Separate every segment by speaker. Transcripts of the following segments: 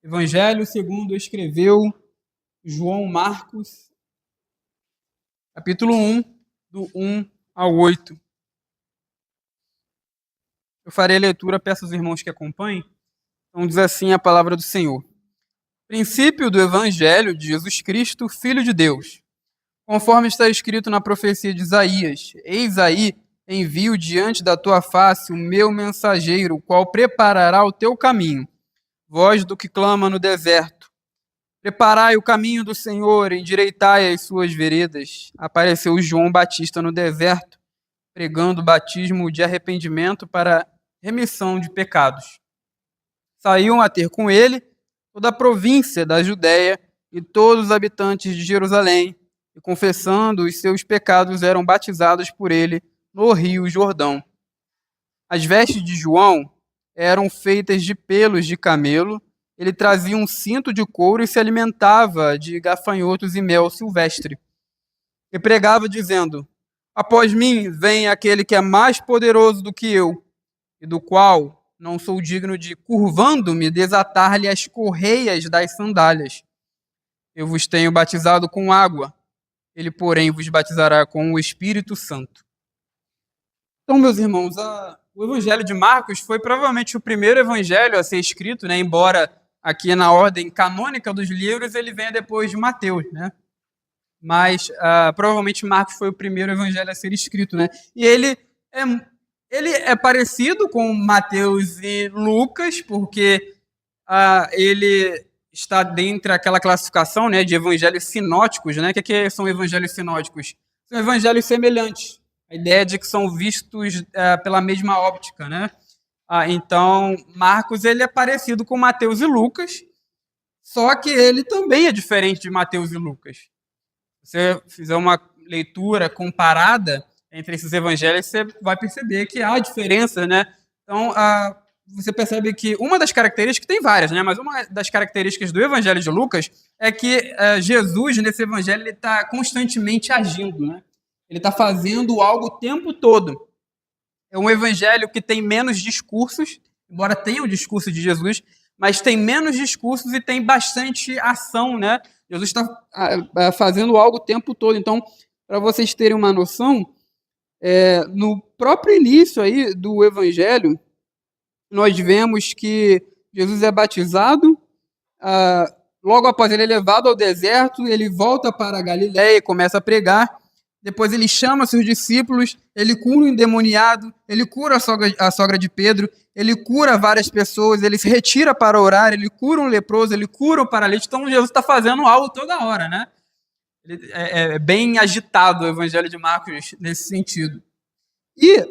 Speaker 1: Evangelho segundo escreveu João Marcos, capítulo 1, do 1 ao 8. Eu farei a leitura, peço aos irmãos que acompanhem. Então diz assim a palavra do Senhor. Princípio do Evangelho de Jesus Cristo, Filho de Deus. Conforme está escrito na profecia de Isaías, eis aí, envio diante da tua face o meu mensageiro, o qual preparará o teu caminho. Voz do que clama no deserto. Preparai o caminho do Senhor, endireitai as suas veredas. Apareceu João Batista no deserto, pregando o batismo de arrependimento para remissão de pecados. Saíam a ter com ele toda a província da Judéia e todos os habitantes de Jerusalém, e confessando os seus pecados eram batizados por ele no rio Jordão. As vestes de João eram feitas de pelos de camelo, ele trazia um cinto de couro e se alimentava de gafanhotos e mel silvestre. E pregava dizendo, após mim vem aquele que é mais poderoso do que eu, e do qual não sou digno de, curvando-me, desatar-lhe as correias das sandálias. Eu vos tenho batizado com água, ele, porém, vos batizará com o Espírito Santo. Então, meus irmãos, o Evangelho de Marcos foi provavelmente o primeiro evangelho a ser escrito, né? Embora aqui na ordem canônica dos livros ele venha depois de Mateus, né? Mas provavelmente Marcos foi o primeiro evangelho a ser escrito, né? E ele é parecido com Mateus e Lucas, porque ele está dentro daquela classificação, né, de evangelhos sinóticos, né? O que são evangelhos sinóticos? São evangelhos semelhantes. A ideia de que são vistos pela mesma óptica, né? Então, Marcos ele é parecido com Mateus e Lucas, só que ele também é diferente de Mateus e Lucas. Se você fizer uma leitura comparada entre esses evangelhos, você vai perceber que há diferença, né? Então, você percebe que uma das características, tem várias, né? Mas uma das características do evangelho de Lucas é que Jesus, nesse evangelho, ele está constantemente agindo, né? Ele está fazendo algo o tempo todo. É um evangelho que tem menos discursos, embora tenha o discurso de Jesus, mas tem menos discursos e tem bastante ação, né? Jesus está fazendo algo o tempo todo. Então, para vocês terem uma noção, no próprio início aí do evangelho, nós vemos que Jesus é batizado, logo após ele é levado ao deserto, ele volta para a Galiléia e começa a pregar. Depois ele chama seus discípulos, ele cura o endemoniado, ele cura a sogra de Pedro, ele cura várias pessoas, ele se retira para orar, ele cura um leproso, ele cura um paralítico. Então Jesus está fazendo algo toda hora, né? É bem agitado o evangelho de Marcos nesse sentido. E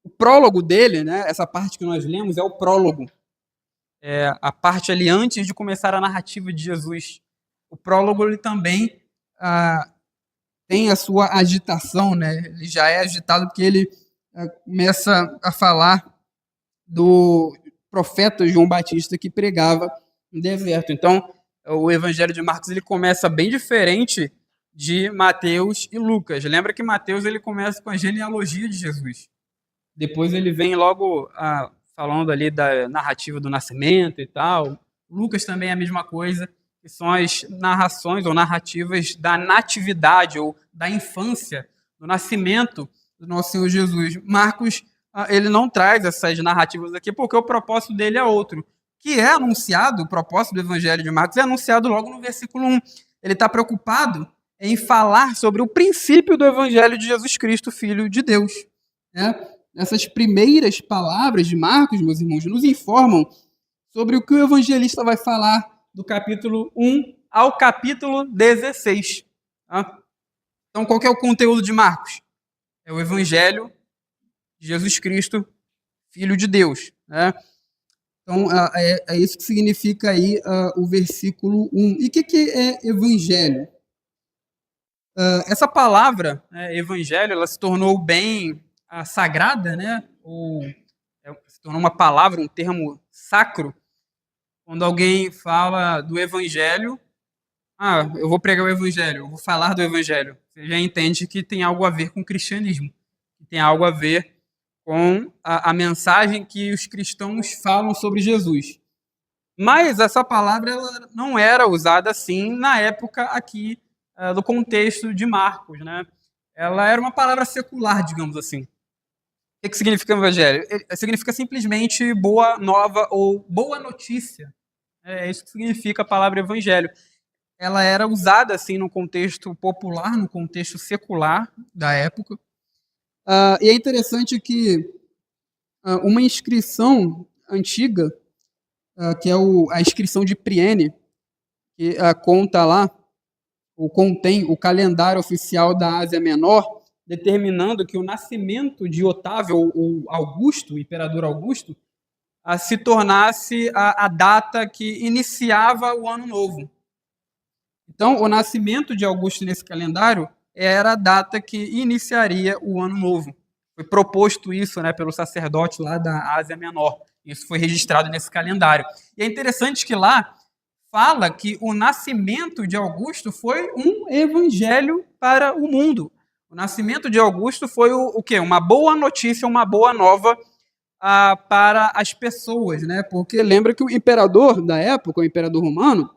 Speaker 1: o prólogo dele, né, essa parte que nós lemos é o prólogo. É a parte ali antes de começar a narrativa de Jesus. O prólogo ele também tem a sua agitação, né? Ele já é agitado porque ele começa a falar do profeta João Batista que pregava no deserto. Então, o Evangelho de Marcos ele começa bem diferente de Mateus e Lucas. Lembra que Mateus ele começa com a genealogia de Jesus. Depois ele vem logo falando ali da narrativa do nascimento e tal. Lucas também é a mesma coisa, que são as narrações ou narrativas da natividade ou da infância, do nascimento do nosso Senhor Jesus. Marcos, ele não traz essas narrativas aqui porque o propósito dele é outro, que é anunciado, o propósito do Evangelho de Marcos é anunciado logo no versículo 1. Ele está preocupado em falar sobre o princípio do Evangelho de Jesus Cristo, Filho de Deus. Essas primeiras palavras de Marcos, meus irmãos, nos informam sobre o que o evangelista vai falar do capítulo 1 ao capítulo 16. Tá? Então, qual que é o conteúdo de Marcos? É o Evangelho de Jesus Cristo, Filho de Deus. Né? Então, é isso que significa aí o versículo 1. E o que é Evangelho? Essa palavra, Evangelho, ela se tornou bem sagrada, né? Ou se tornou uma palavra, um termo sacro. Quando alguém fala do Evangelho, eu vou pregar o Evangelho, eu vou falar do Evangelho. Você já entende que tem algo a ver com o cristianismo, que tem algo a ver com a mensagem que os cristãos falam sobre Jesus. Mas essa palavra ela não era usada assim na época aqui do contexto de Marcos, né? Ela era uma palavra secular, digamos assim. O que significa evangelho? Significa simplesmente boa nova ou boa notícia. É isso que significa a palavra evangelho. Ela era usada assim no contexto popular, no contexto secular da época. E é interessante que uma inscrição antiga, que é a inscrição de Priene, que conta lá, ou contém o calendário oficial da Ásia Menor, determinando que o nascimento de Otávio, ou Augusto, o imperador Augusto, se tornasse a data que iniciava o ano novo. Então, o nascimento de Augusto nesse calendário era a data que iniciaria o ano novo. Foi proposto isso, né, pelo sacerdote lá da Ásia Menor. Isso foi registrado nesse calendário. E é interessante que lá fala que o nascimento de Augusto foi um evangelho para o mundo. O nascimento de Augusto foi o quê? Uma boa notícia, uma boa nova para as pessoas, né? Porque lembra que o imperador da época, o imperador romano,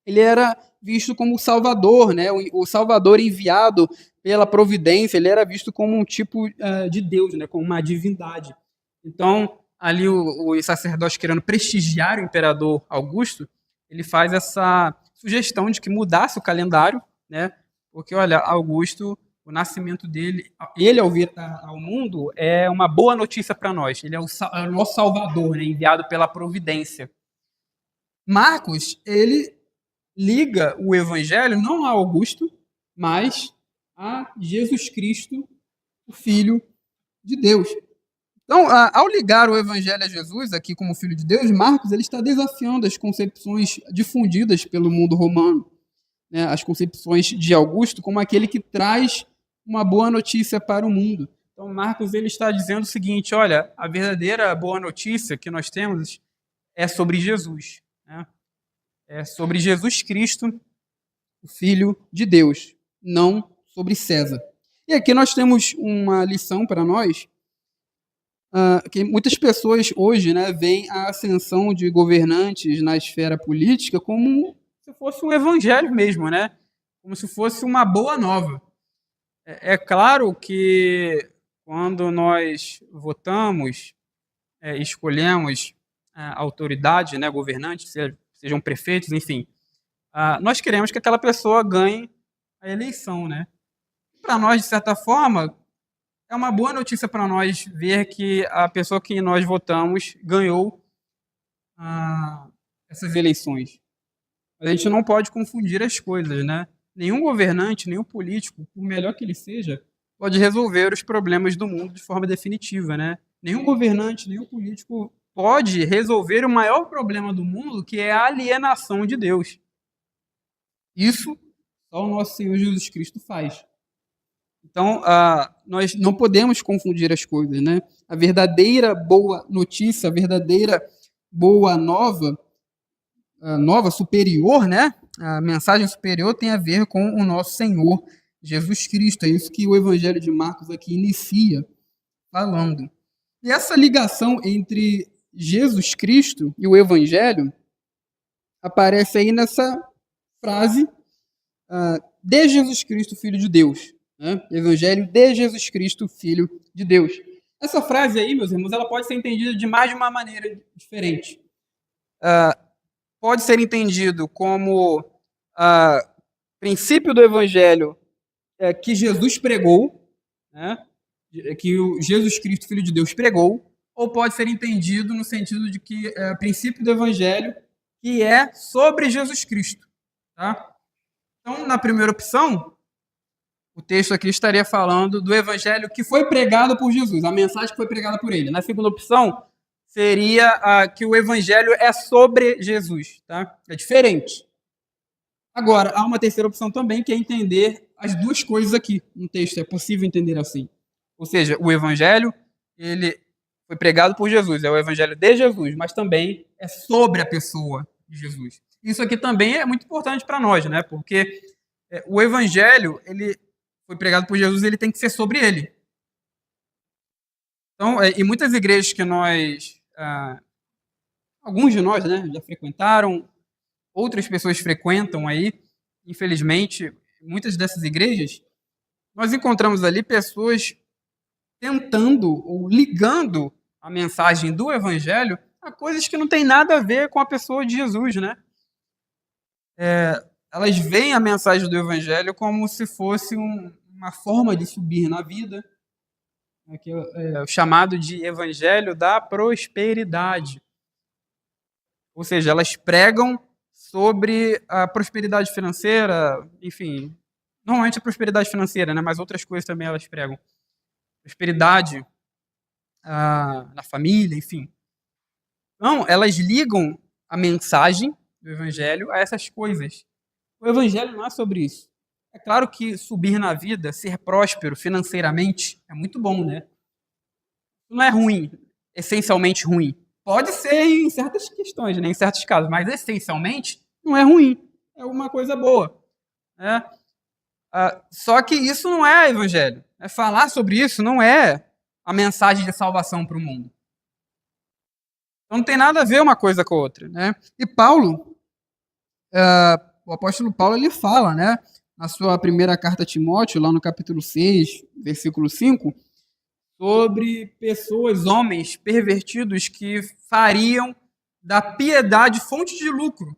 Speaker 1: ele era visto como o salvador, né? O salvador enviado pela providência, ele era visto como um tipo de Deus, né? Como uma divindade. Então, ali o sacerdote querendo prestigiar o imperador Augusto, ele faz essa sugestão de que mudasse o calendário, né? Porque, olha, Augusto, o nascimento dele, ele ao vir ao mundo, é uma boa notícia para nós. Ele é o nosso salvador, né? Enviado pela providência. Marcos, ele liga o evangelho não a Augusto, mas a Jesus Cristo, o Filho de Deus. Então, ao ligar o evangelho a Jesus aqui como Filho de Deus, Marcos ele está desafiando as concepções difundidas pelo mundo romano, né, as concepções de Augusto como aquele que traz uma boa notícia para o mundo. Então, Marcos ele está dizendo o seguinte, olha, a verdadeira boa notícia que nós temos é sobre Jesus, né? É sobre Jesus Cristo, o Filho de Deus, não sobre César. E aqui nós temos uma lição para nós, que muitas pessoas hoje, né, veem a ascensão de governantes na esfera política como se fosse um evangelho mesmo, né? Como se fosse uma boa nova. É claro que quando nós votamos, escolhemos autoridades, né, governantes, sejam prefeitos, enfim, nós queremos que aquela pessoa ganhe a eleição, né? Para nós, de certa forma, é uma boa notícia para nós ver que a pessoa que nós votamos ganhou essas eleições. Mas a gente não pode confundir as coisas, né? Nenhum governante, nenhum político, por melhor que ele seja, pode resolver os problemas do mundo de forma definitiva, né? Nenhum governante, nenhum político pode resolver o maior problema do mundo, que é a alienação de Deus. Isso só o nosso Senhor Jesus Cristo faz. Então, nós não podemos confundir as coisas, né? A verdadeira boa notícia, a verdadeira boa nova, nova superior, né? A mensagem superior tem a ver com o nosso Senhor Jesus Cristo. É isso que o Evangelho de Marcos aqui inicia falando. E essa ligação entre Jesus Cristo e o Evangelho aparece aí nessa frase de Jesus Cristo, Filho de Deus. Né? Evangelho de Jesus Cristo, Filho de Deus. Essa frase aí, meus irmãos, ela pode ser entendida de mais de uma maneira diferente. Pode ser entendido como princípio do Evangelho que Jesus pregou, né? Que o Jesus Cristo, Filho de Deus, pregou, ou pode ser entendido no sentido de que princípio do Evangelho que é sobre Jesus Cristo. Tá? Então, na primeira opção, o texto aqui estaria falando do evangelho que foi pregado por Jesus, a mensagem que foi pregada por ele. Na segunda opção, seria que o evangelho é sobre Jesus. Tá? É diferente. Agora, há uma terceira opção também, que é entender as duas coisas aqui no texto. É possível entender assim. Ou seja, o evangelho ele foi pregado por Jesus, é o evangelho de Jesus, mas também é sobre a pessoa de Jesus. Isso aqui também é muito importante para nós, né? Porque o evangelho, ele foi pregado por Jesus, ele tem que ser sobre ele. Então, em muitas igrejas que nós alguns de nós, né, já frequentaram, outras pessoas frequentam aí, infelizmente, muitas dessas igrejas, nós encontramos ali pessoas tentando ou ligando a mensagem do evangelho a coisas que não tem nada a ver com a pessoa de Jesus, né? Elas veem a mensagem do evangelho como se fosse uma forma de subir na vida, né, que é o chamado de evangelho da prosperidade. Ou seja, elas pregam sobre a prosperidade financeira, enfim, normalmente a prosperidade financeira, né, mas outras coisas também elas pregam. Prosperidade na família, enfim. Então, elas ligam a mensagem do evangelho a essas coisas. O evangelho não é sobre isso. É claro que subir na vida, ser próspero financeiramente, é muito bom, né? Não é ruim, essencialmente ruim. Pode ser em certas questões, né? Em certos casos, mas essencialmente não é ruim. É uma coisa boa. Né? Só que isso não é evangelho. Falar sobre isso não é a mensagem de salvação para o mundo. Então não tem nada a ver uma coisa com a outra. Né? E Paulo, o apóstolo Paulo, ele fala, né, na sua primeira carta a Timóteo, lá no capítulo 6, versículo 5, sobre pessoas, homens pervertidos que fariam da piedade fonte de lucro.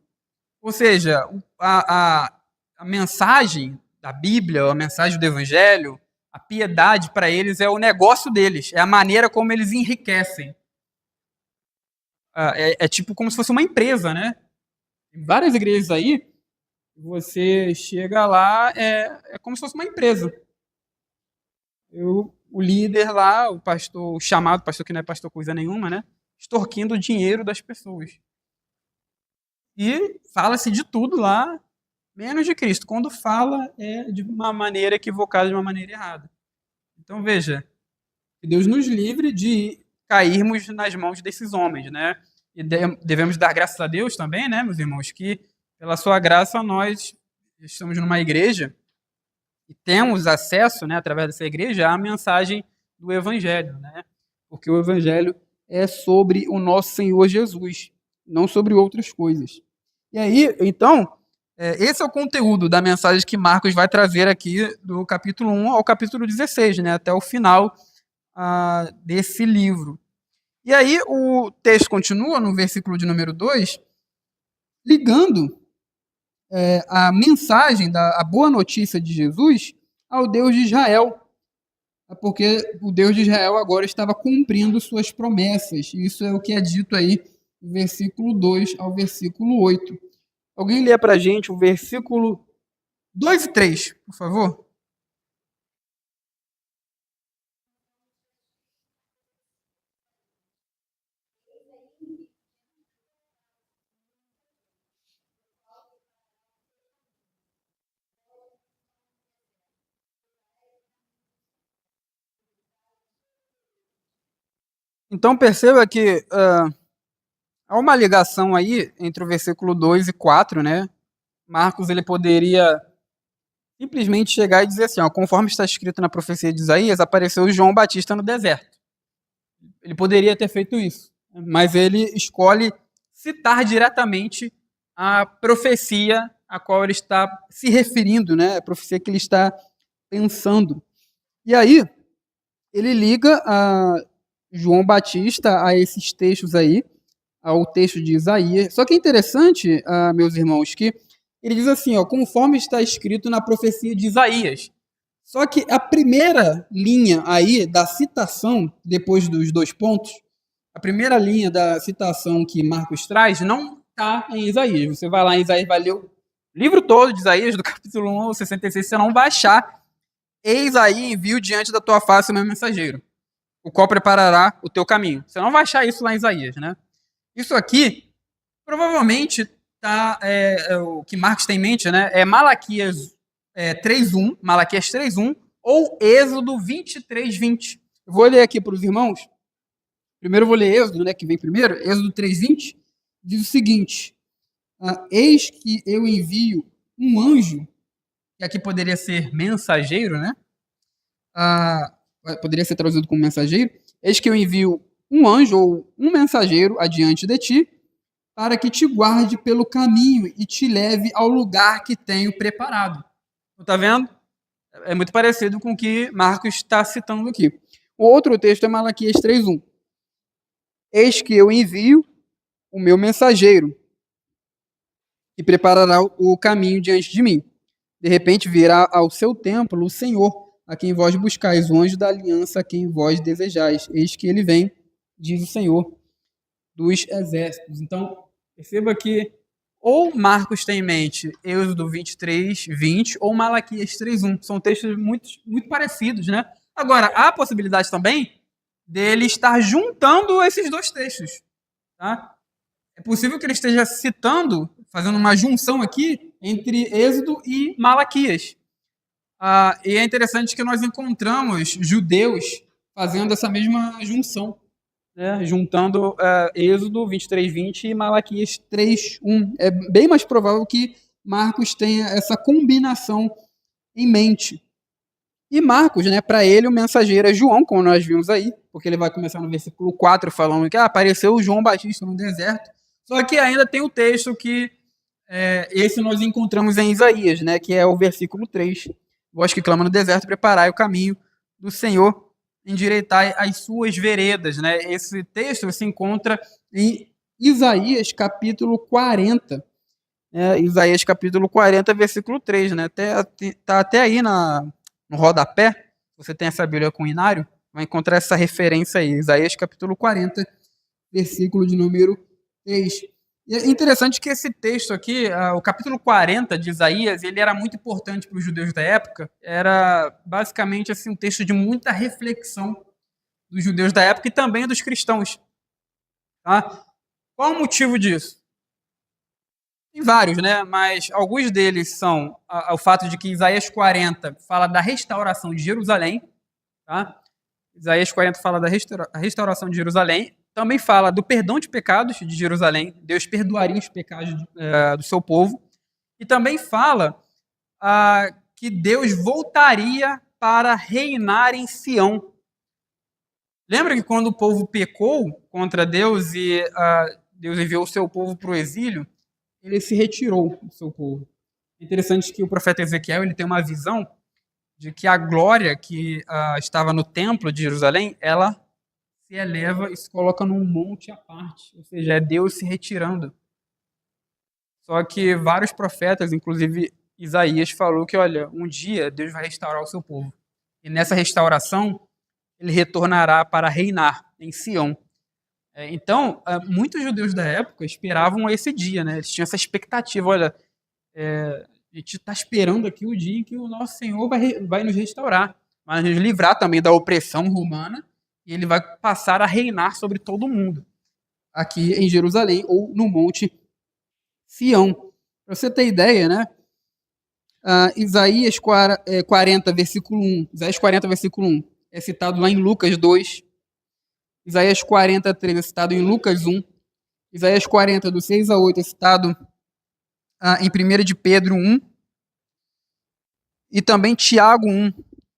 Speaker 1: Ou seja, a mensagem da Bíblia, a mensagem do Evangelho, a piedade para eles é o negócio deles, é a maneira como eles enriquecem. É tipo como se fosse uma empresa, né? Em várias igrejas aí, você chega lá, é como se fosse uma empresa. O líder lá, o pastor, o chamado pastor, que não é pastor coisa nenhuma, né? Extorquindo o dinheiro das pessoas. E fala-se de tudo lá, menos de Cristo. Quando fala, é de uma maneira equivocada, de uma maneira errada. Então, veja, que Deus nos livre de cairmos nas mãos desses homens, né? E devemos dar graças a Deus também, né, meus irmãos, que pela sua graça nós estamos numa igreja e temos acesso, né, através dessa igreja, à mensagem do Evangelho, né? Porque o Evangelho é sobre o nosso Senhor Jesus, não sobre outras coisas. E aí, então, esse é o conteúdo da mensagem que Marcos vai trazer aqui do capítulo 1 ao capítulo 16, né, até o final desse livro. E aí o texto continua no versículo de número 2, ligando a mensagem a boa notícia de Jesus ao Deus de Israel, porque o Deus de Israel agora estava cumprindo suas promessas. Isso é o que é dito aí do versículo 2 ao versículo 8. Alguém lê para a gente o versículo 2 e 3, por favor? Então perceba que há uma ligação aí entre o versículo 2 e 4, né? Marcos ele poderia simplesmente chegar e dizer assim, ó, conforme está escrito na profecia de Isaías, apareceu João Batista no deserto. Ele poderia ter feito isso, mas ele escolhe citar diretamente a profecia a qual ele está se referindo, né? A profecia que ele está pensando. E aí, ele liga a João Batista a esses textos aí, ao texto de Isaías. Só que é interessante, meus irmãos, que ele diz assim, ó, conforme está escrito na profecia de Isaías. Só que a primeira linha aí da citação, depois dos dois pontos, a primeira linha da citação que Marcos traz não está em Isaías. Você vai lá em Isaías, vai ler o livro todo de Isaías, do capítulo 1 ao 66, você não vai achar. Eis aí envio diante da tua face o meu mensageiro, o qual preparará o teu caminho. Você não vai achar isso lá em Isaías, né? Isso aqui, provavelmente, o que Marcos tem em mente, né? É Malaquias 3.1, Malaquias 3.1, ou Êxodo 23.20. Eu vou ler aqui para os irmãos. Primeiro eu vou ler Êxodo, né, que vem primeiro. Êxodo 3.20 diz o seguinte: eis que eu envio um anjo, que aqui poderia ser mensageiro, né? Poderia ser traduzido como mensageiro. Eis que eu envio um anjo ou um mensageiro adiante de ti, para que te guarde pelo caminho e te leve ao lugar que tenho preparado. Está vendo? É muito parecido com o que Marcos está citando aqui. O outro texto é Malaquias 3:1. Eis que eu envio o meu mensageiro, que preparará o caminho diante de mim. De repente virá ao seu templo o Senhor, a quem vós buscais, o anjo da aliança, a quem vós desejais. Eis que ele vem, diz o Senhor dos exércitos. Então, perceba que ou Marcos tem em mente Êxodo 23:20 ou Malaquias 3:1. São textos muito parecidos, né? Agora, há a possibilidade também dele estar juntando esses dois textos. Tá? É possível que ele esteja citando, fazendo uma junção aqui entre Êxodo e Malaquias. E é interessante que nós encontramos judeus fazendo essa mesma junção, né? Juntando Êxodo 23:20 e Malaquias 3:1. É bem mais provável que Marcos tenha essa combinação em mente. E Marcos, né, para ele, o mensageiro é João, como nós vimos aí, porque ele vai começar no versículo 4 falando que apareceu João Batista no deserto. Só que ainda tem o texto que esse nós encontramos em Isaías, né, que é o versículo 3. Vós que clama no deserto, preparai o caminho do Senhor, endireitai as suas veredas. Né? Esse texto se encontra em Isaías capítulo 40. Isaías capítulo 40, versículo 3. Né? Tá até aí no rodapé, você tem essa Bíblia com inário, vai encontrar essa referência aí, Isaías capítulo 40, versículo de número 3. E é interessante que esse texto aqui, o capítulo 40 de Isaías, ele era muito importante para os judeus da época, era basicamente assim, um texto de muita reflexão dos judeus da época e também dos cristãos. Tá? Qual o motivo disso? Tem vários, né? Mas alguns deles são o fato de que Isaías 40 fala da restauração de Jerusalém. Tá? Isaías 40 fala da restauração de Jerusalém. Também fala do perdão de pecados de Jerusalém. Deus perdoaria os pecados do seu povo. E também fala que Deus voltaria para reinar em Sião. Lembra que quando o povo pecou contra Deus e Deus enviou o seu povo para o exílio, ele se retirou do seu povo. É interessante que o profeta Ezequiel ele tem uma visão de que a glória que estava no templo de Jerusalém, ela se eleva e se coloca num monte à parte, ou seja, é Deus se retirando. Só que vários profetas, inclusive Isaías, falou que, olha, um dia Deus vai restaurar o seu povo. E nessa restauração, ele retornará para reinar em Sião. Então, muitos judeus da época esperavam esse dia, né? Eles tinham essa expectativa, olha, a gente está esperando aqui o dia em que o nosso Senhor vai nos restaurar, vai nos livrar também da opressão romana e ele vai passar a reinar sobre todo mundo, aqui em Jerusalém ou no Monte Sião. Para você ter ideia, né? Isaías 40, versículo 1. Isaías 40, versículo 1 é citado lá em Lucas 2. Isaías 43 é citado em Lucas 1. Isaías 40, do 6 a 8, é citado em 1 de Pedro 1. E também Tiago 1.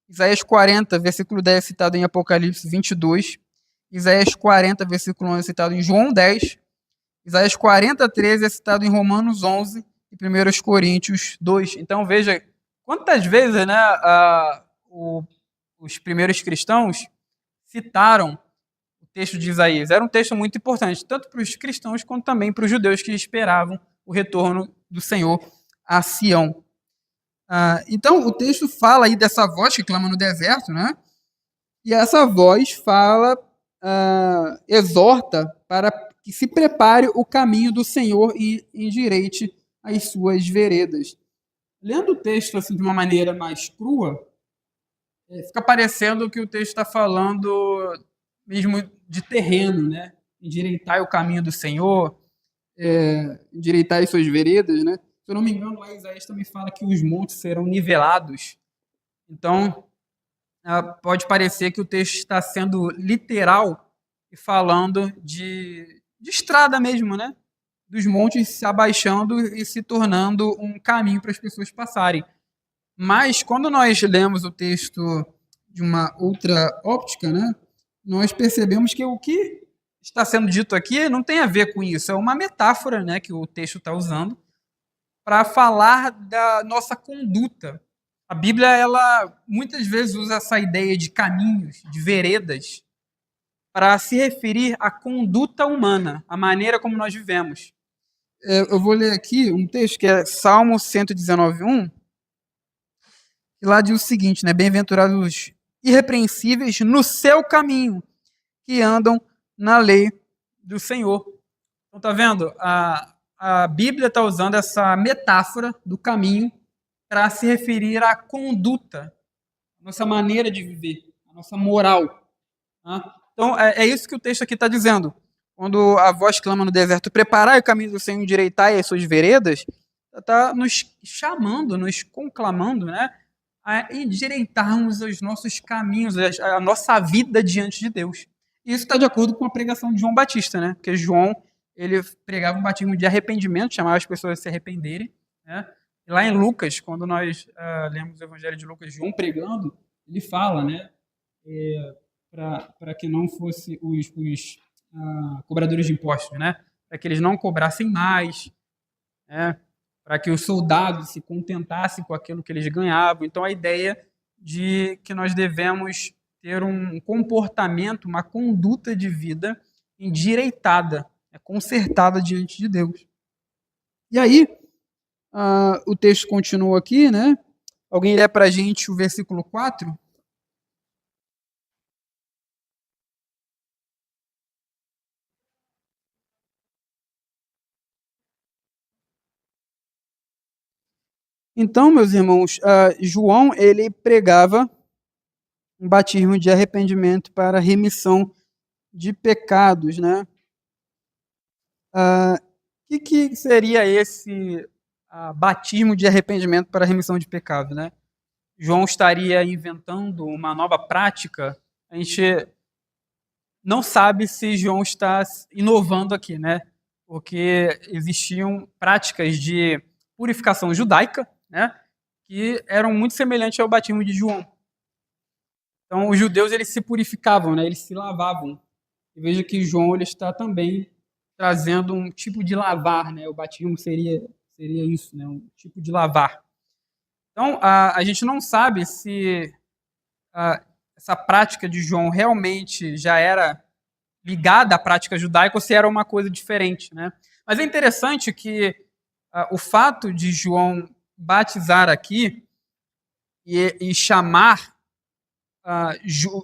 Speaker 1: Isaías 40, versículo 10, é citado em Apocalipse 22. Isaías 40, versículo 11, é citado em João 10. Isaías 40, 13 é citado em Romanos 11 e 1 Coríntios 2. Então veja quantas vezes, né, os primeiros cristãos citaram o texto de Isaías. Era um texto muito importante, tanto para os cristãos quanto também para os judeus que esperavam o retorno do Senhor a Sião. Então, o texto fala aí dessa voz que clama no deserto, né? E essa voz fala, exorta para que se prepare o caminho do Senhor e endireite as suas veredas. Lendo o texto assim, de uma maneira mais crua, fica parecendo que o texto está falando mesmo de terreno, né? Endireitar o caminho do Senhor, endireitar as suas veredas, né? Se eu não me engano, lá Isaías também fala que os montes serão nivelados. Então, pode parecer que o texto está sendo literal e falando de estrada mesmo, né? Dos montes se abaixando e se tornando um caminho para as pessoas passarem. Mas, quando nós lemos o texto de uma outra óptica, né? Nós percebemos que o que está sendo dito aqui não tem a ver com isso, é uma metáfora, né, que o texto está usando para falar da nossa conduta. A Bíblia, ela muitas vezes usa essa ideia de caminhos, de veredas, para se referir à conduta humana, à maneira como nós vivemos. Eu vou ler aqui um texto que é Salmo 119:1, que lá diz o seguinte, né? Bem-aventurados os irrepreensíveis no seu caminho, que andam na lei do Senhor. Então, tá vendo? A Bíblia está usando essa metáfora do caminho para se referir à conduta, à nossa maneira de viver, à nossa moral. Tá? Então, é isso que o texto aqui está dizendo. Quando a voz clama no deserto, preparai o caminho do Senhor, endireitai as suas veredas, está nos chamando, nos conclamando, né, a endireitarmos os nossos caminhos, a nossa vida diante de Deus. E isso está de acordo com a pregação de João Batista, né? Porque João, ele pregava um batismo de arrependimento, chamava as pessoas a se arrependerem, né? E lá em Lucas, quando nós lemos o Evangelho de Lucas, João pregando, ele fala, né, para que não fosse os cobradores de impostos, né? Para que eles não cobrassem mais, né? Para que os soldados se contentassem com aquilo que eles ganhavam. Então, a ideia de que nós devemos ter um comportamento, uma conduta de vida endireitada, consertada diante de Deus. E aí, o texto continua aqui, né? Alguém lê para a gente o versículo 4? Então, meus irmãos, João, ele pregava um batismo de arrependimento para remissão de pecados, né? O que seria esse batismo de arrependimento para remissão de pecados, né? João estaria inventando uma nova prática? A gente não sabe se João está inovando aqui, né? Porque existiam práticas de purificação judaica, né? Que eram muito semelhantes ao batismo de João. Então, os judeus eles se purificavam, né? Eles se lavavam. E veja que João ele está também trazendo um tipo de lavar, né? O batismo seria isso, né? Um tipo de lavar. Então, a gente não sabe se essa prática de João realmente já era ligada à prática judaica ou se era uma coisa diferente, né? Mas é interessante que o fato de João batizar aqui e chamar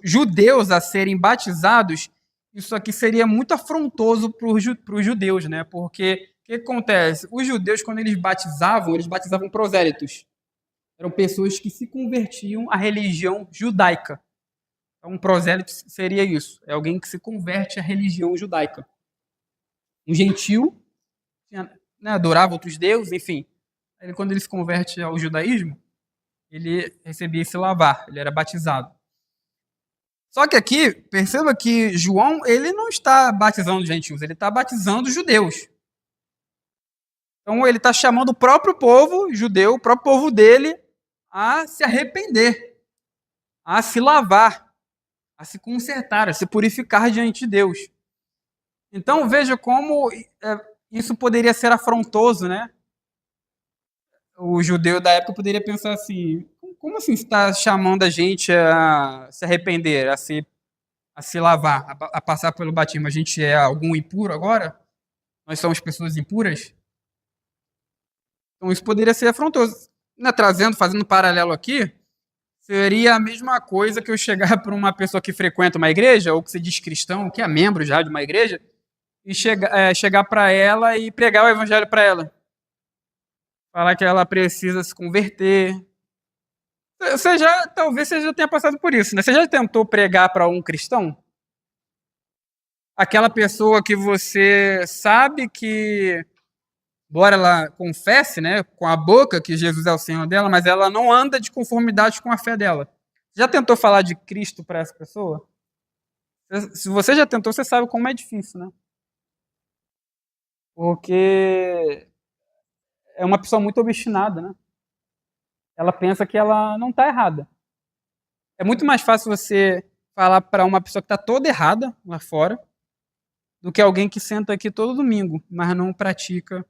Speaker 1: judeus a serem batizados, isso aqui seria muito afrontoso para os judeus, né? Porque o que acontece? Os judeus, quando eles batizavam prosélitos. Eram pessoas que se convertiam à religião judaica. Então, um prosélito seria isso. É alguém que se converte à religião judaica. Um gentil, né, adorava outros deuses, enfim. Quando ele se converte ao judaísmo, ele recebia esse lavar, ele era batizado. Só que aqui, perceba que João, ele não está batizando gentios, ele está batizando judeus. Então ele está chamando o próprio povo judeu, o próprio povo dele, a se arrepender, a se lavar, a se consertar, a se purificar diante de Deus. Então veja como isso poderia ser afrontoso, né? O judeu da época poderia pensar assim: como assim você está chamando a gente a se arrepender, a se lavar, a passar pelo batismo? A gente é algum impuro agora? Nós somos pessoas impuras? Então isso poderia ser afrontoso. Fazendo um paralelo aqui, seria a mesma coisa que eu chegar para uma pessoa que frequenta uma igreja, ou que se diz cristão, que é membro já de uma igreja, e chegar para ela e pregar o evangelho para ela. Falar que ela precisa se converter. Talvez você já tenha passado por isso, né? Você já tentou pregar para um cristão? Aquela pessoa que você sabe que, embora ela confesse, né, com a boca que Jesus é o Senhor dela, mas ela não anda de conformidade com a fé dela. Já tentou falar de Cristo para essa pessoa? Se você já tentou, você sabe como é difícil, né? Porque é uma pessoa muito obstinada, né? Ela pensa que ela não está errada. É muito mais fácil você falar para uma pessoa que está toda errada lá fora do que alguém que senta aqui todo domingo, mas não pratica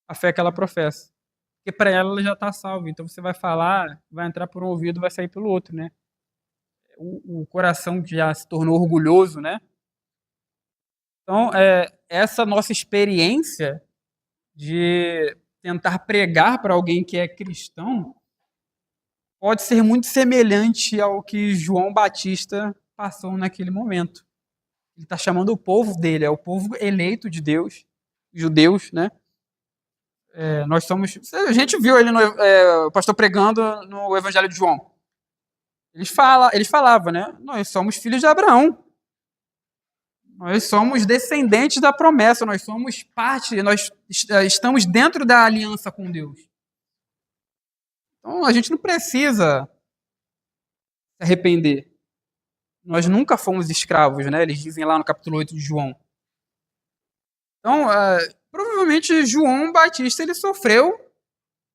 Speaker 1: a fé que ela professa. Porque para ela já está salva. Então você vai falar, vai entrar por um ouvido, vai sair pelo outro, né? O coração já se tornou orgulhoso, né? Então, essa nossa experiência de tentar pregar para alguém que é cristão pode ser muito semelhante ao que João Batista passou naquele momento. Ele está chamando o povo dele, é o povo eleito de Deus, judeus, né? Nós somos. A gente viu ele o pastor pregando no Evangelho de João. Ele falava, né? Nós somos filhos de Abraão. Nós somos descendentes da promessa, nós somos parte, nós estamos dentro da aliança com Deus. Então a gente não precisa se arrepender. Nós nunca fomos escravos, né? Eles dizem lá no capítulo 8 de João. Então, provavelmente João Batista ele sofreu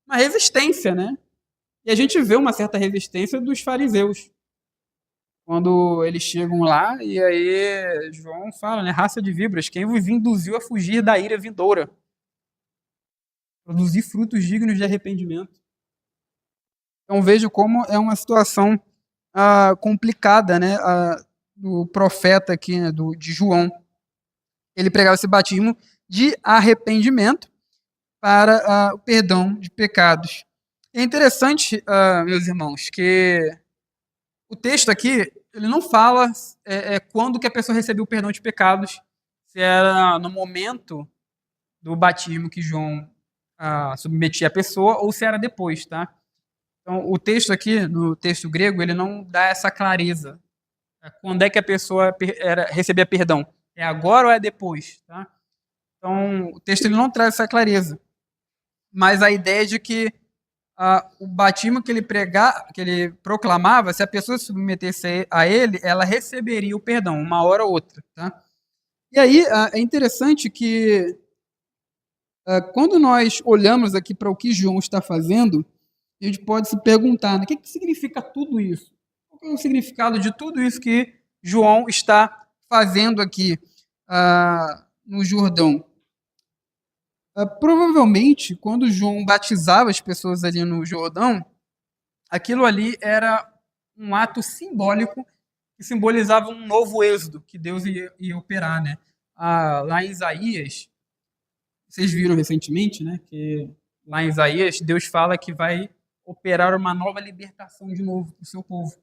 Speaker 1: uma resistência, né? E a gente vê uma certa resistência dos fariseus. Quando eles chegam lá, e aí João fala, né? Raça de víboras, quem vos induziu a fugir da ira vindoura? Produzir frutos dignos de arrependimento. Então vejo como é uma situação complicada, né? Do profeta aqui, né, de João. Ele pregava esse batismo de arrependimento para o perdão de pecados. É interessante, meus irmãos, que o texto aqui ele não fala quando que a pessoa recebeu o perdão de pecados, se era no momento do batismo que João submetia a pessoa ou se era depois, tá? Então, o texto aqui, no texto grego, ele não dá essa clareza. Quando é que a pessoa recebia perdão? É agora ou é depois? Tá? Então, o texto ele não traz essa clareza. Mas a ideia de que o batismo que ele proclamava, se a pessoa se submetesse a ele, ela receberia o perdão, uma hora ou outra. Tá? E aí é interessante que quando nós olhamos aqui para o que João está fazendo, a gente pode se perguntar, né, o que significa tudo isso? Qual é o significado de tudo isso que João está fazendo aqui no Jordão? Provavelmente, quando João batizava as pessoas ali no Jordão, aquilo ali era um ato simbólico que simbolizava um novo êxodo que Deus ia operar, né? Lá em Isaías, vocês viram recentemente, né? Que lá em Isaías, Deus fala que vai operar uma nova libertação de novo para o seu povo.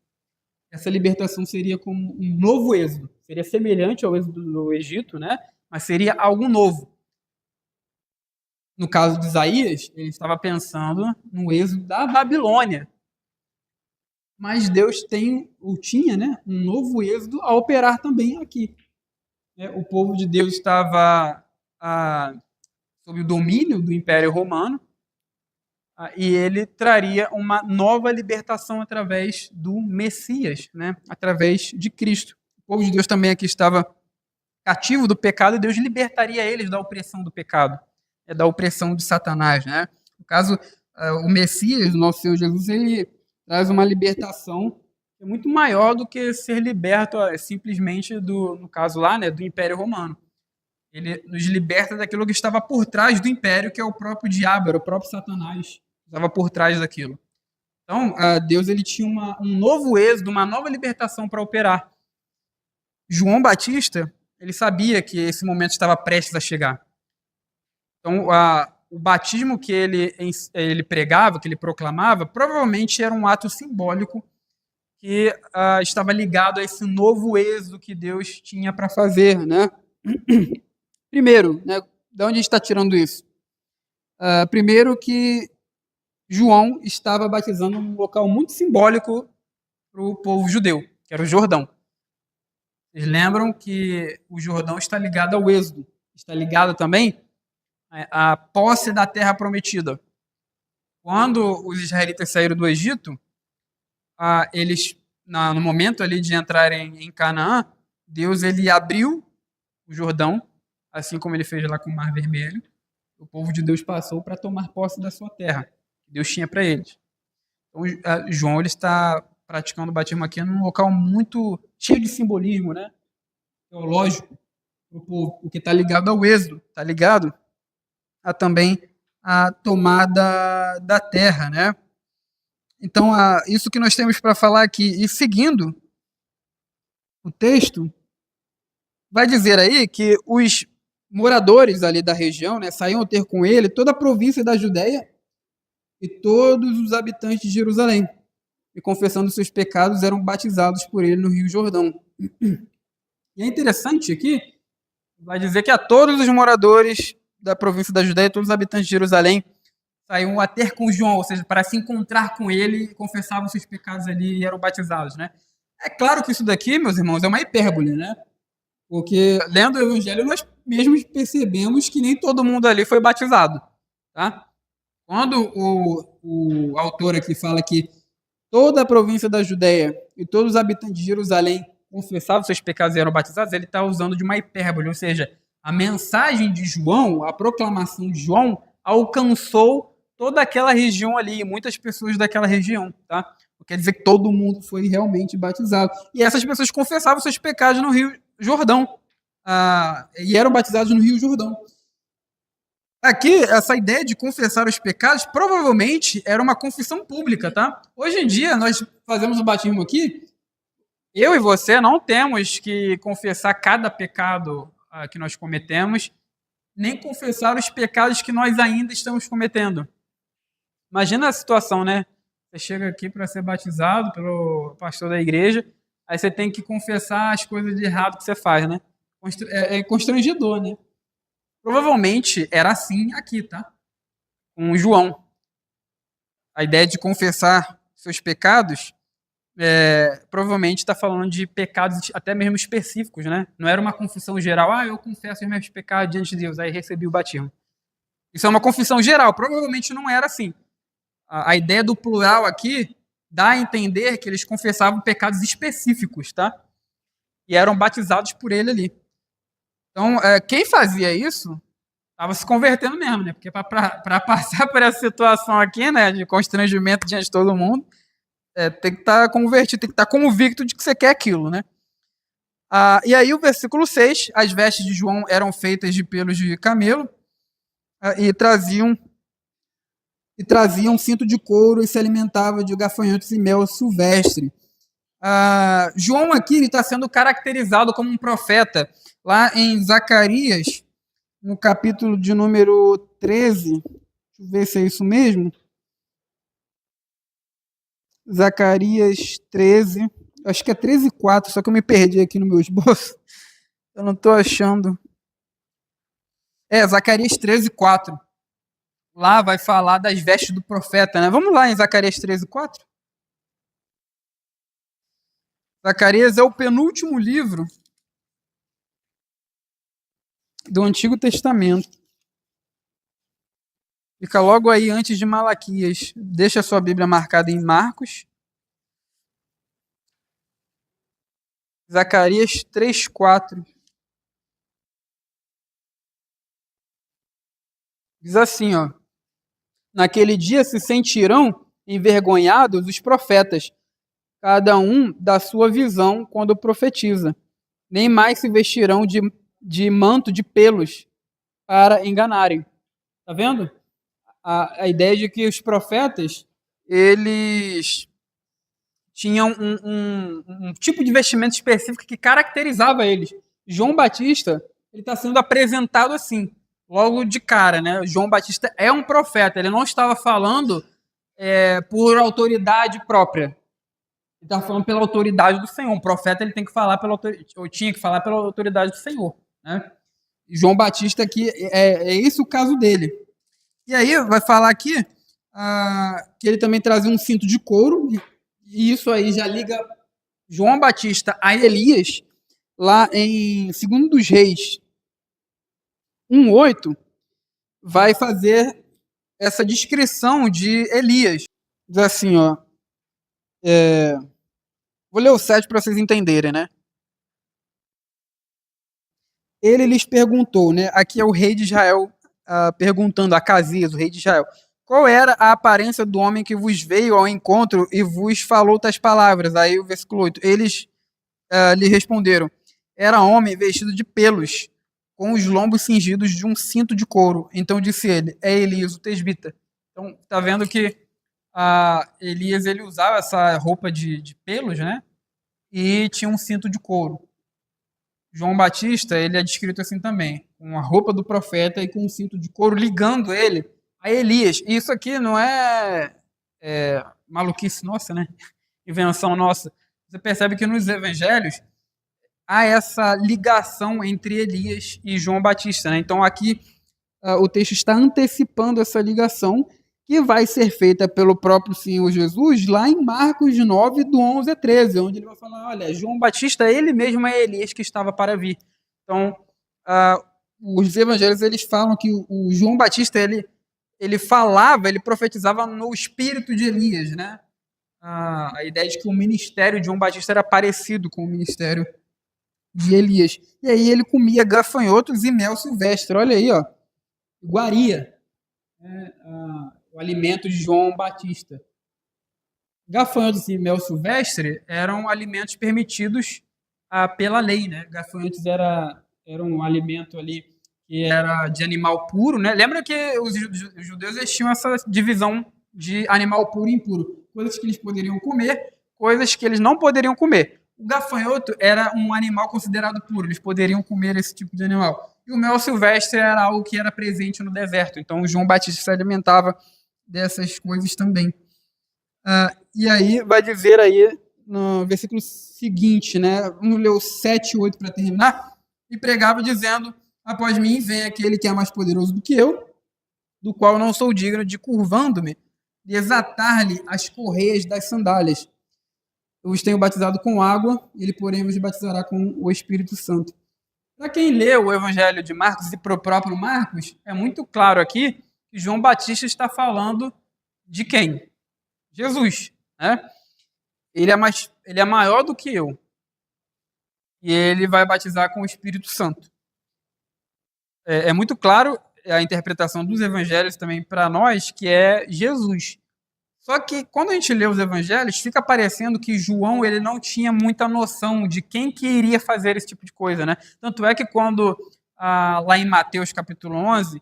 Speaker 1: Essa libertação seria como um novo êxodo. Seria semelhante ao êxodo do Egito, né? Mas seria algo novo. No caso de Isaías, ele estava pensando no êxodo da Babilônia. Mas Deus tinha, né, um novo êxodo a operar também aqui. O povo de Deus estava sob o domínio do Império Romano, e ele traria uma nova libertação através do Messias, né? Através de Cristo. O povo de Deus também aqui estava cativo do pecado e Deus libertaria eles da opressão do pecado, da opressão de Satanás, né? No caso, o Messias, o nosso Senhor Jesus, ele traz uma libertação que é muito maior do que ser liberto simplesmente no caso lá, né, do Império Romano. Ele nos liberta daquilo que estava por trás do império, que é o próprio diabo, era o próprio Satanás, que estava por trás daquilo. Então, Deus ele tinha um novo êxodo, uma nova libertação para operar. João Batista, ele sabia que esse momento estava prestes a chegar. Então, o batismo que ele pregava, que ele proclamava, provavelmente era um ato simbólico que estava ligado a esse novo êxodo que Deus tinha para fazer, né? Primeiro, né, de onde a gente está tirando isso? Primeiro que João estava batizando num local muito simbólico para o povo judeu, que era o Jordão. Vocês lembram que o Jordão está ligado ao êxodo, está ligado também à posse da terra prometida. Quando os israelitas saíram do Egito, eles, no momento ali de entrarem em Canaã, Deus ele abriu o Jordão, assim como ele fez lá com o Mar Vermelho. O povo de Deus passou para tomar posse da sua terra, que Deus tinha para eles. Então, João ele está praticando o batismo aqui num local muito cheio de simbolismo, né? Teológico. o que está ligado ao êxodo, está ligado também a tomada da terra, né? Então, isso que nós temos para falar aqui. E seguindo o texto, vai dizer aí que os moradores ali da região, né, saíam ter com ele toda a província da Judéia e todos os habitantes de Jerusalém, e confessando seus pecados eram batizados por ele no Rio Jordão. E é interessante aqui, vai dizer que a todos os moradores da província da Judéia, todos os habitantes de Jerusalém, saíam a ter com João, ou seja, para se encontrar com ele, confessavam seus pecados ali e eram batizados, né? É claro que isso daqui, meus irmãos, é uma hipérbole, né? Porque lendo o Evangelho nós mesmos percebemos que nem todo mundo ali foi batizado, tá? Quando o autor aqui fala que toda a província da Judéia e todos os habitantes de Jerusalém confessavam seus pecados e eram batizados, ele está usando de uma hipérbole, ou seja, a mensagem de João, a proclamação de João, alcançou toda aquela região ali, muitas pessoas daquela região, tá? Não quer dizer que todo mundo foi realmente batizado. E essas pessoas confessavam seus pecados no Rio Jordão, e eram batizados no Rio Jordão. Aqui, essa ideia de confessar os pecados provavelmente era uma confissão pública, tá? Hoje em dia, nós fazemos o batismo aqui, eu e você não temos que confessar cada pecado que nós cometemos, nem confessar os pecados que nós ainda estamos cometendo. Imagina a situação, né? Você chega aqui para ser batizado pelo pastor da igreja, aí você tem que confessar as coisas de errado que você faz, né? É constrangedor, né? Provavelmente era assim aqui, tá? Com João. A ideia de confessar seus pecados provavelmente está falando de pecados até mesmo específicos, né? Não era uma confissão geral, eu confesso os meus pecados diante de Deus, aí recebi o batismo. Isso é uma confissão geral, provavelmente não era assim. A ideia do plural aqui dá a entender que eles confessavam pecados específicos, tá? E eram batizados por ele ali. Então, quem fazia isso estava se convertendo mesmo, né? Porque para passar por essa situação aqui, né, de constrangimento diante de todo mundo, tem que estar convertido, tem que estar convicto de que você quer aquilo, né? E aí o versículo 6, as vestes de João eram feitas de pelos de camelo e traziam um cinto de couro e se alimentava de gafanhotos e mel silvestre. João aqui está sendo caracterizado como um profeta. Lá em Zacarias, no capítulo de número 13, deixa eu ver se é isso mesmo. Zacarias 13, acho que é 13:4, só que eu me perdi aqui no meu esboço. Eu não estou achando. Zacarias 13:4. Lá vai falar das vestes do profeta, né? Vamos lá em Zacarias 13:4. Zacarias é o penúltimo livro do Antigo Testamento. Fica logo aí antes de Malaquias. Deixa a sua Bíblia marcada em Marcos. Zacarias 3:4. Diz assim, ó: naquele dia se sentirão envergonhados os profetas, cada um da sua visão quando profetiza. Nem mais se vestirão de manto de pelos para enganarem. Tá vendo? A ideia de que os profetas, eles tinham um tipo de vestimento específico que caracterizava eles. João Batista, ele está sendo apresentado assim, logo de cara, né? João Batista é um profeta, ele não estava falando por autoridade própria. Ele estava falando pela autoridade do Senhor. Um profeta ele tem que falar ou tinha que falar pela autoridade do Senhor, né? João Batista aqui é esse o caso dele. E aí vai falar aqui que ele também trazia um cinto de couro, e isso aí já liga João Batista a Elias, lá em 2 dos Reis 1:8, vai fazer essa descrição de Elias. Diz assim, ó. Vou ler o 7 para vocês entenderem, né? Ele lhes perguntou, né? Aqui é o rei de Israel perguntando a Acasias, o rei de Israel: qual era a aparência do homem que vos veio ao encontro e vos falou tais palavras? Aí o versículo 8. Eles lhe responderam: era homem vestido de pelos, com os lombos cingidos de um cinto de couro. Então disse ele: é Elias, o tesbita. Então, está vendo que Elias ele usava essa roupa de pelos, né? E tinha um cinto de couro. João Batista, ele é descrito assim também, com a roupa do profeta e com um cinto de couro ligando ele a Elias. E isso aqui não é maluquice nossa, né? Invenção nossa. Você percebe que nos evangelhos há essa ligação entre Elias e João Batista, né? Então aqui o texto está antecipando essa ligação que vai ser feita pelo próprio Senhor Jesus lá em Marcos 9, do 11 a 13, onde ele vai falar, olha, João Batista, ele mesmo é Elias que estava para vir. Então, os evangelhos, eles falam que o João Batista, ele falava, ele profetizava no espírito de Elias, né? A ideia de que o ministério de João Batista era parecido com o ministério de Elias. E aí ele comia gafanhotos e mel silvestre. Olha aí, ó. Iguaria. O alimento de João Batista. Gafanhotos e mel silvestre eram alimentos permitidos pela lei, né? Gafanhotos era um alimento ali que era de animal puro, né? Lembra que os judeus eles tinham essa divisão de animal puro e impuro. Coisas que eles poderiam comer, coisas que eles não poderiam comer. O gafanhoto era um animal considerado puro, eles poderiam comer esse tipo de animal. E o mel silvestre era algo que era presente no deserto. Então, o João Batista se alimentava dessas coisas também. E aí, vai dizer aí, no versículo seguinte, né? Vamos ler o 7 e 8 para terminar. E pregava dizendo, após mim vem aquele que é mais poderoso do que eu, do qual não sou digno de, curvando-me, desatar-lhe as correias das sandálias. Eu os tenho batizado com água, ele, porém, vos batizará com o Espírito Santo. Para quem lê o Evangelho de Marcos e para o próprio Marcos, é muito claro aqui que João Batista está falando de quem? Jesus, né? Ele é maior do que eu. E ele vai batizar com o Espírito Santo. É muito claro a interpretação dos evangelhos também para nós que é Jesus. Só que quando a gente lê os evangelhos, fica parecendo que João ele não tinha muita noção de quem que iria fazer esse tipo de coisa, né? Tanto é que quando, lá em Mateus capítulo 11,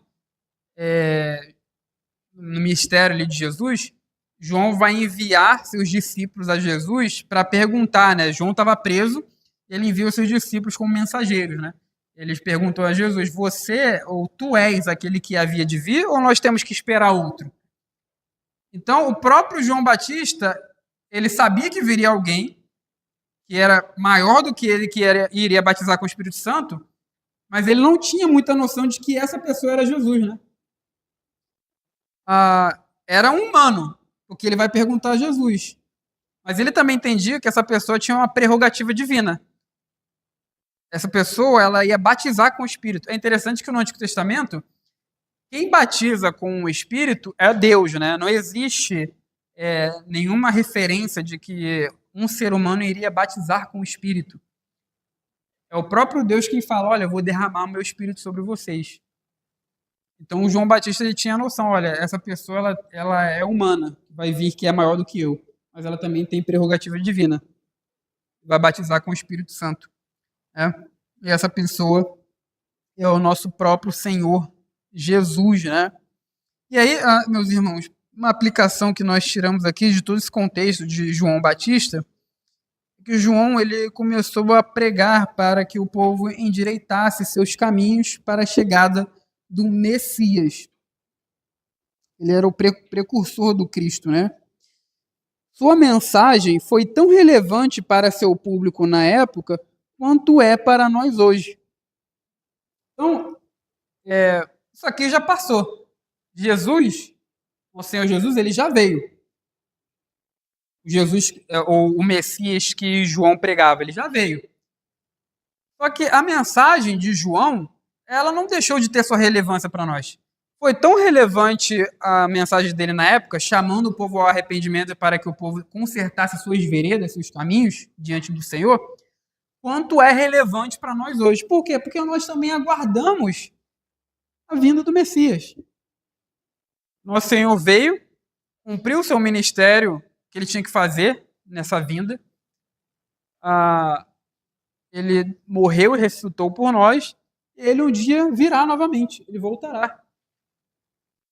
Speaker 1: no mistério ali de Jesus, João vai enviar seus discípulos a Jesus para perguntar, né? João estava preso, e ele envia os seus discípulos como mensageiros, né? Eles perguntam a Jesus, você ou tu és aquele que havia de vir ou nós temos que esperar outro? Então, o próprio João Batista, ele sabia que viria alguém que era maior do que ele, iria batizar com o Espírito Santo, mas ele não tinha muita noção de que essa pessoa era Jesus, né? Era um humano, porque ele vai perguntar a Jesus. Mas ele também entendia que essa pessoa tinha uma prerrogativa divina. Essa pessoa, ela ia batizar com o Espírito. É interessante que no Antigo Testamento, quem batiza com o Espírito é Deus, né? Não existe nenhuma referência de que um ser humano iria batizar com o Espírito. É o próprio Deus quem fala, olha, eu vou derramar o meu Espírito sobre vocês. Então o João Batista ele tinha a noção, olha, essa pessoa ela é humana, vai vir que é maior do que eu, mas ela também tem prerrogativa divina. Vai batizar com o Espírito Santo. E essa pessoa é o nosso próprio Senhor Jesus, né? E aí, meus irmãos, uma aplicação que nós tiramos aqui de todo esse contexto de João Batista, é que João ele começou a pregar para que o povo endireitasse seus caminhos para a chegada do Messias. Ele era o precursor do Cristo, né? Sua mensagem foi tão relevante para seu público na época quanto é para nós hoje. Então, isso aqui já passou. Jesus, o Senhor Jesus, ele já veio. Jesus, o Messias que João pregava, ele já veio. Só que a mensagem de João, ela não deixou de ter sua relevância para nós. Foi tão relevante a mensagem dele na época, chamando o povo ao arrependimento para que o povo consertasse suas veredas, seus caminhos diante do Senhor, quanto é relevante para nós hoje. Por quê? Porque nós também aguardamos a vinda do Messias. Nosso Senhor veio, cumpriu o seu ministério que ele tinha que fazer nessa vinda. Ele morreu e ressuscitou por nós. ele um dia virá novamente, ele voltará.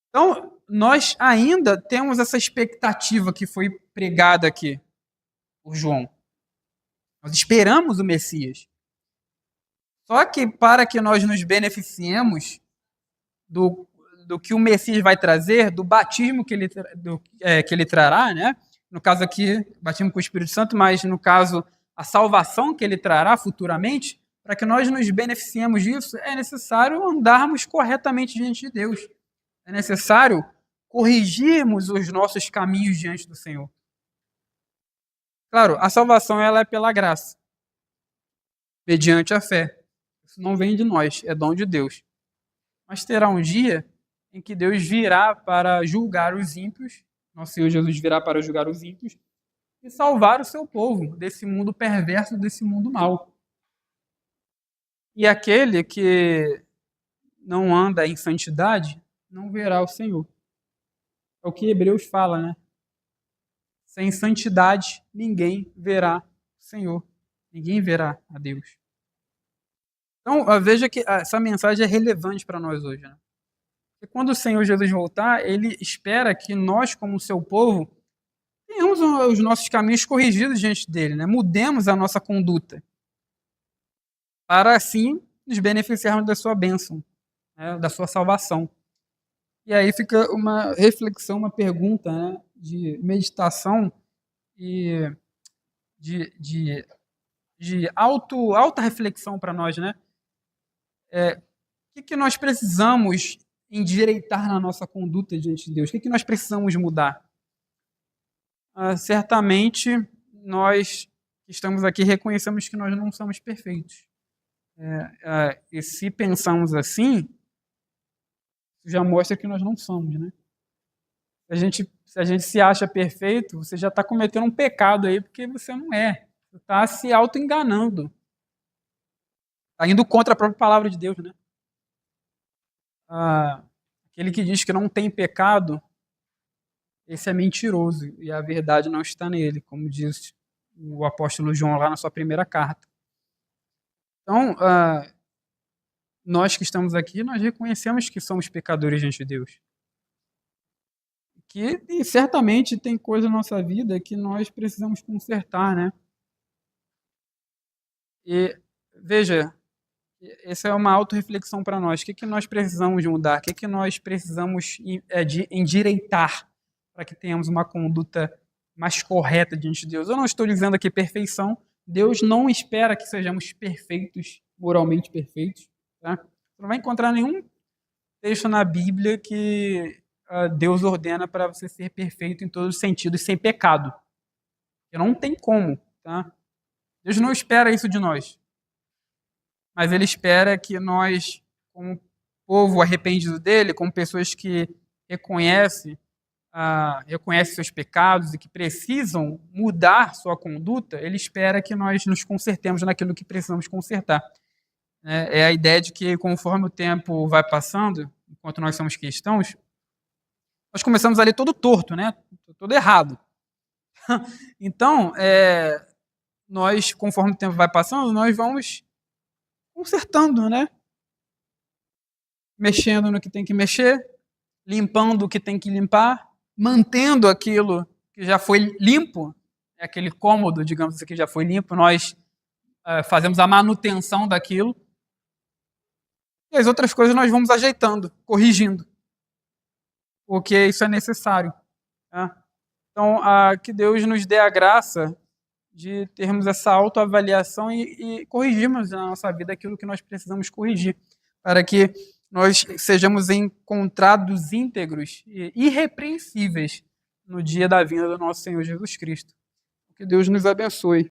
Speaker 1: Então, nós ainda temos essa expectativa que foi pregada aqui por João. Nós esperamos o Messias. Só que para que nós nos beneficiemos do que o Messias vai trazer, do batismo que ele trará, né? No caso aqui, batismo com o Espírito Santo, mas no caso, a salvação que ele trará futuramente, para que nós nos beneficiemos disso, é necessário andarmos corretamente diante de Deus. É necessário corrigirmos os nossos caminhos diante do Senhor. Claro, a salvação ela é pela graça, mediante a fé. Isso não vem de nós, é dom de Deus. Mas terá um dia em que Deus virá para julgar os ímpios, nosso Senhor Jesus virá para julgar os ímpios e salvar o seu povo desse mundo perverso, desse mundo mau. E aquele que não anda em santidade não verá o Senhor. É o que Hebreus fala, né? Sem santidade ninguém verá o Senhor. Ninguém verá a Deus. Então, veja que essa mensagem é relevante para nós hoje, né? Porque quando o Senhor Jesus voltar, ele espera que nós, como seu povo, tenhamos os nossos caminhos corrigidos diante dele, né? Mudemos a nossa conduta, para assim nos beneficiarmos da sua bênção, né? Da sua salvação. E aí fica uma reflexão, uma pergunta, né? De meditação e de alta reflexão para nós, né? O que nós precisamos endireitar na nossa conduta diante de Deus? O que nós precisamos mudar? Certamente, nós que estamos aqui reconhecemos que nós não somos perfeitos. E se pensamos assim, já mostra que nós não somos, né? Se a gente se acha perfeito, você já está cometendo um pecado aí, porque você não é. Você está se auto-enganando. Está indo contra a própria palavra de Deus, né? Aquele que diz que não tem pecado, esse é mentiroso, e a verdade não está nele, como diz o apóstolo João lá na sua primeira carta. Então, nós que estamos aqui, nós reconhecemos que somos pecadores diante de Deus. E certamente tem coisa na nossa vida que nós precisamos consertar, né? E veja, essa é uma autorreflexão para nós. O que nós precisamos mudar? O que nós precisamos de endireitar para que tenhamos uma conduta mais correta diante de Deus? Eu não estou dizendo aqui perfeição. Deus não espera que sejamos perfeitos, moralmente perfeitos. Tá? Você não vai encontrar nenhum texto na Bíblia que Deus ordena para você ser perfeito em todos os sentidos, sem pecado. Porque não tem como. Tá? Deus não espera isso de nós. Mas ele espera que nós, como povo arrependido dele, como pessoas que reconhecem seus pecados e que precisam mudar sua conduta, ele espera que nós nos consertemos naquilo que precisamos consertar. É a ideia de que, conforme o tempo vai passando, enquanto nós somos cristãos, nós começamos ali todo torto, né? Todo errado. Então, nós, conforme o tempo vai passando, nós vamos consertando, né? Mexendo no que tem que mexer, limpando o que tem que limpar, mantendo aquilo que já foi limpo, aquele cômodo, digamos assim, que já foi limpo, nós fazemos a manutenção daquilo. E as outras coisas nós vamos ajeitando, corrigindo, porque isso é necessário. Tá? Então, que Deus nos dê a graça de termos essa autoavaliação e corrigirmos na nossa vida aquilo que nós precisamos corrigir, para que nós sejamos encontrados íntegros e irrepreensíveis no dia da vinda do nosso Senhor Jesus Cristo. Que Deus nos abençoe.